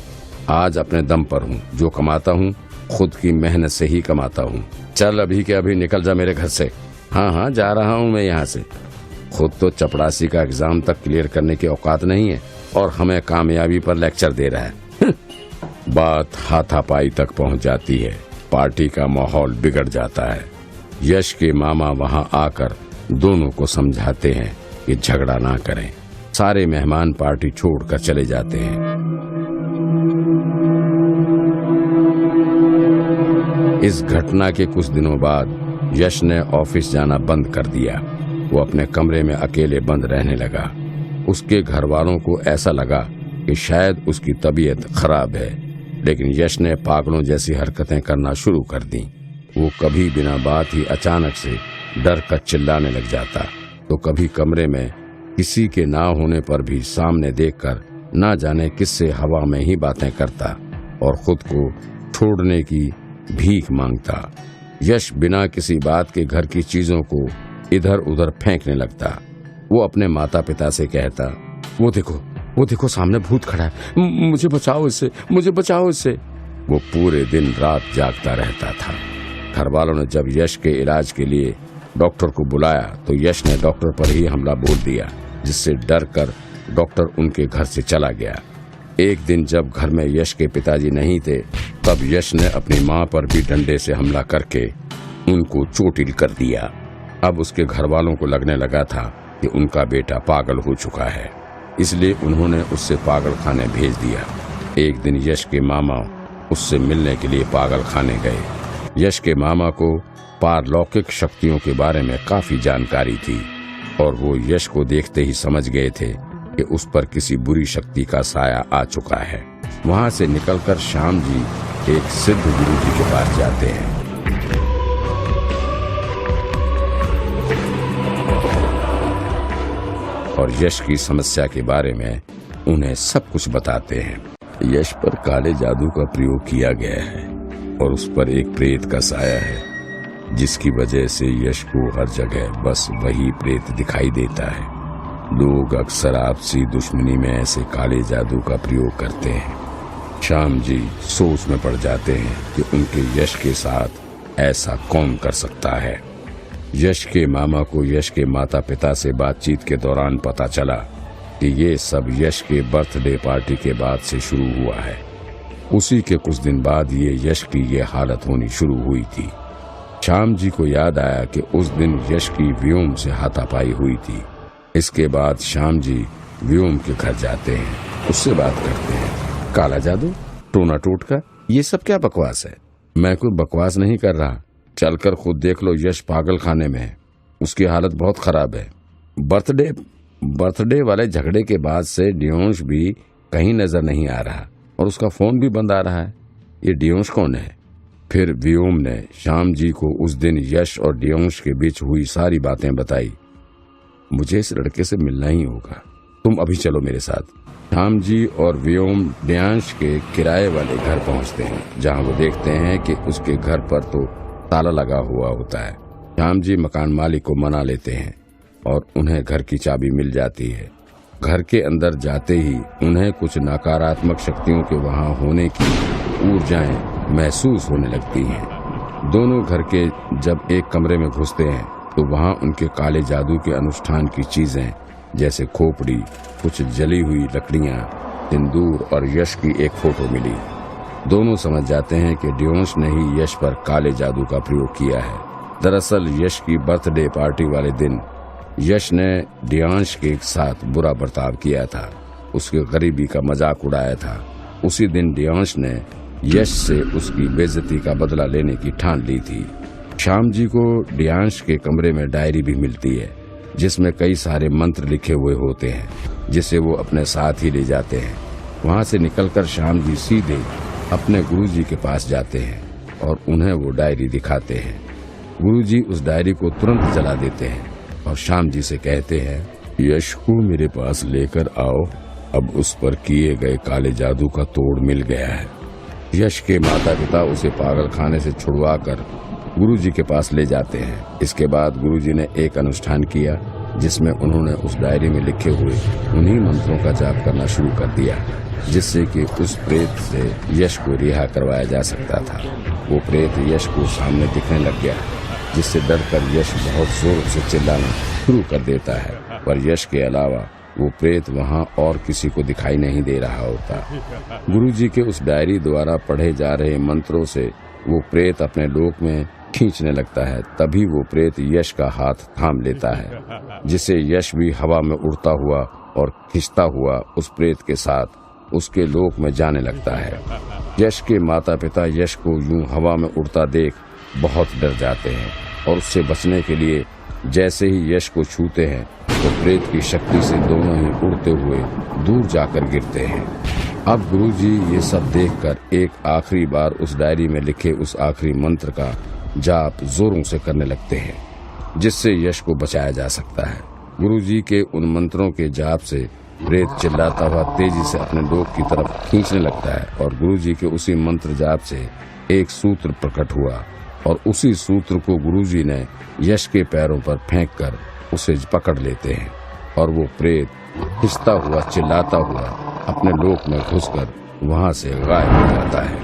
आज अपने दम पर हूँ। जो कमाता हूँ खुद की मेहनत से ही कमाता हूँ। चल अभी के अभी निकल जा मेरे घर से। हाँ, जा रहा हूँ मैं यहाँ से। खुद तो चपरासी का एग्जाम तक क्लियर करने की औकात नहीं है और हमें कामयाबी पर लेक्चर दे रहा है। बात हाथापाई तक पहुँच जाती है। पार्टी का माहौल बिगड़ जाता है। यश के मामा वहां आकर दोनों को समझाते हैं कि झगड़ा ना करें। सारे मेहमान पार्टी छोड़कर चले जाते हैं। इस घटना के कुछ दिनों बाद यश ने ऑफिस जाना बंद कर दिया। वो अपने कमरे में अकेले बंद रहने लगा। उसके घर वालों को ऐसा लगा कि शायद उसकी तबीयत खराब है, लेकिन यश ने पागलों जैसी हरकतें करना शुरू कर दी। वो कभी बिना बात ही अचानक से डर कर चिल्लाने लग जाता, तो कभी कमरे में किसी के ना होने पर भी सामने देखकर ना जाने किससे हवा में ही बातें करता और खुद को छोड़ने की भीख मांगता। यश बिना किसी बात के घर की चीजों को इधर उधर फेंकने लगता। वो अपने माता पिता से कहता, वो देखो सामने भूत खड़ा है, मुझे बचाओ इससे, मुझे बचाओ इससे। वो पूरे दिन रात जागता रहता था। घर वालों ने जब यश के इलाज के लिए डॉक्टर को बुलाया तो यश ने डॉक्टर पर ही हमला बोल दिया, जिससे डर कर डॉक्टर उनके घर से चला गया। एक दिन जब घर में यश के पिताजी नहीं थे, तब यश ने अपनी माँ पर भी डंडे से हमला करके उनको चोटिल कर दिया। अब उसके घर वालों को लगने लगा था कि उनका बेटा पागल हो चुका है, इसलिए उन्होंने उससे पागल खाने भेज दिया। एक दिन यश के मामा उससे मिलने के लिए पागल खाने गए। यश के मामा को पारलौकिक शक्तियों के बारे में काफी जानकारी थी और वो यश को देखते ही समझ गए थे कि उस पर किसी बुरी शक्ति का साया आ चुका है। वहां से निकलकर श्याम जी एक सिद्ध गुरु जी के पास जाते हैं। और यश की समस्या के बारे में उन्हें सब कुछ बताते हैं। यश पर काले जादू का प्रयोग किया गया है और उस पर एक प्रेत का साया है, जिसकी वजह से यश को हर जगह बस वही प्रेत दिखाई देता है। लोग अक्सर आपसी दुश्मनी में ऐसे काले जादू का प्रयोग करते हैं। श्याम जी सोच में पड़ जाते हैं कि उनके यश के साथ ऐसा कौन कर सकता है। यश के मामा को यश के माता पिता से बातचीत के दौरान पता चला कि ये सब यश के बर्थडे पार्टी के बाद से शुरू हुआ है। उसी के कुछ दिन बाद ये यश की ये हालत होनी शुरू हुई थी। श्याम जी को याद आया कि उस दिन यश की व्योम से हाथापाई हुई थी। इसके बाद श्याम जी व्योम के घर जाते हैं, उससे बात करते हैं। काला जादू, टोना टोटका, ये सब क्या बकवास है? मैं कोई बकवास नहीं कर रहा, चलकर खुद देख लो। यश पागल खाने में है, उसकी हालत बहुत खराब है। बर्थडे वाले झगड़े के बाद से डियोंश भी कहीं नजर नहीं आ रहा और उसका फोन भी बंद आ रहा है। ये डियोंश कौन है? फिर व्योम ने श्याम जी को उस दिन यश और डियोंश के बीच हुई सारी बातें बताई। मुझे इस लड़के से मिलना ही होगा, तुम अभी चलो मेरे साथ। श्याम जी और व्योम डियांश के किराए वाले घर पहुंचते हैं, जहां वो देखते हैं कि उसके घर पर तो ताला लगा हुआ होता है। श्याम जी मकान मालिक को मना लेते हैं और उन्हें घर की चाबी मिल जाती है। घर के अंदर जाते ही उन्हें कुछ नकारात्मक शक्तियों के वहां होने की ऊर्जाएं महसूस होने लगती हैं। दोनों घर के जब एक कमरे में घुसते हैं तो वहां उनके काले जादू के अनुष्ठान की चीजें जैसे खोपड़ी, कुछ जली हुई लकड़ियां, सिंदूर और यश की एक फोटो मिली। दोनों समझ जाते हैं कि डियोंश ने ही यश पर काले जादू का प्रयोग किया है। दरअसल यश की बर्थडे पार्टी वाले दिन यश ने डियांश के साथ बुरा बर्ताव किया था, उसके गरीबी का मजाक उड़ाया था। उसी दिन डियांश ने यश से उसकी बेइज्जती का बदला लेने की ठान ली थी। श्याम जी को डियांश के कमरे में डायरी भी मिलती है जिसमें कई सारे मंत्र लिखे हुए होते हैं, जिसे वो अपने साथ ही ले जाते हैं। वहाँ से निकलकर श्याम जी सीधे अपने गुरुजी के पास जाते हैं और उन्हें वो डायरी दिखाते हैं। गुरुजी उस डायरी को तुरंत जला देते हैं और श्याम जी से कहते हैं, यश को मेरे पास लेकर आओ, अब उस पर किए गए काले जादू का तोड़ मिल गया है। यश के माता पिता उसे पागल खाने से छुड़वाकर गुरुजी के पास ले जाते हैं। इसके बाद गुरुजी ने एक अनुष्ठान किया जिसमें उन्होंने उस डायरी में लिखे हुए उन्हीं मंत्रों का जाप करना शुरू कर दिया, जिससे कि उस प्रेत से यश को रिहा करवाया जा सकता था। वो प्रेत यश को सामने दिखने लग गया, जिससे डरकर यश बहुत जोर से चिल्लाना शुरू कर देता है, पर यश के अलावा वो प्रेत वहाँ और किसी को दिखाई नहीं दे रहा होता। गुरुजी के उस डायरी द्वारा पढ़े जा रहे मंत्रों से वो प्रेत अपने लोक में खींचने लगता है। तभी वो प्रेत यश का हाथ थाम लेता है, जिससे यश भी हवा में उड़ता हुआ और खिंचता हुआ उस प्रेत के साथ उसके लोक में जाने लगता है। यश के माता पिता यश को यूं हवा में उड़ता देख बहुत डर जाते हैं और उससे बचने के लिए जैसे ही यश को छूते हैं तो प्रेत की शक्ति से दोनों ही उड़ते हुए दूर जाकर गिरते हैं। अब गुरुजी ये सब देखकर एक आखिरी बार उस डायरी में लिखे उस आखिरी मंत्र का जाप जोरों से करने लगते हैं, जिससे यश को बचाया जा सकता है। गुरुजी के उन मंत्रों के जाप से प्रेत चिल्लाता हुआ तेजी से अपने लोक की तरफ खींचने लगता है और गुरुजी के उसी मंत्र जाप से एक सूत्र प्रकट हुआ और उसी सूत्र को गुरुजी ने यश के पैरों पर फेंककर उसे पकड़ लेते हैं और वो प्रेत खिंचता हुआ चिल्लाता हुआ अपने लोक में घुसकर वहां से गायब हो जाता है।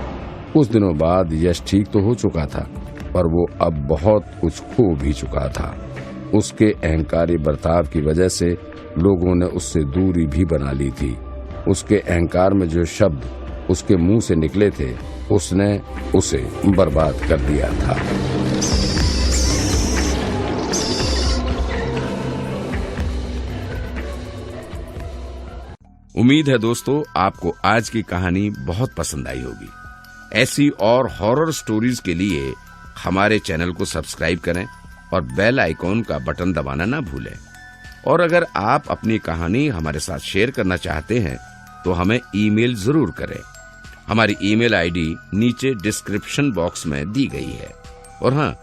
कुछ दिनों बाद यश ठीक तो हो चुका था, पर वो अब बहुत कुछ खो भी चुका था। उसके अहंकारी बर्ताव की वजह से लोगों ने उससे दूरी भी बना ली थी। उसके अहंकार में जो शब्द उसके मुंह से निकले थे, उसने उसे बर्बाद कर दिया था। उम्मीद है दोस्तों आपको आज की कहानी बहुत पसंद आई होगी। ऐसी और हॉरर स्टोरीज के लिए हमारे चैनल को सब्सक्राइब करें और बेल आइकॉन का बटन दबाना ना भूलें। और अगर आप अपनी कहानी हमारे साथ शेयर करना चाहते हैं तो हमें ईमेल जरूर करें। हमारी ईमेल आईडी नीचे डिस्क्रिप्शन बॉक्स में दी गई है। और हाँ,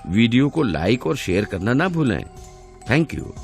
वीडियो को लाइक और शेयर करना ना भूलें। Thank you.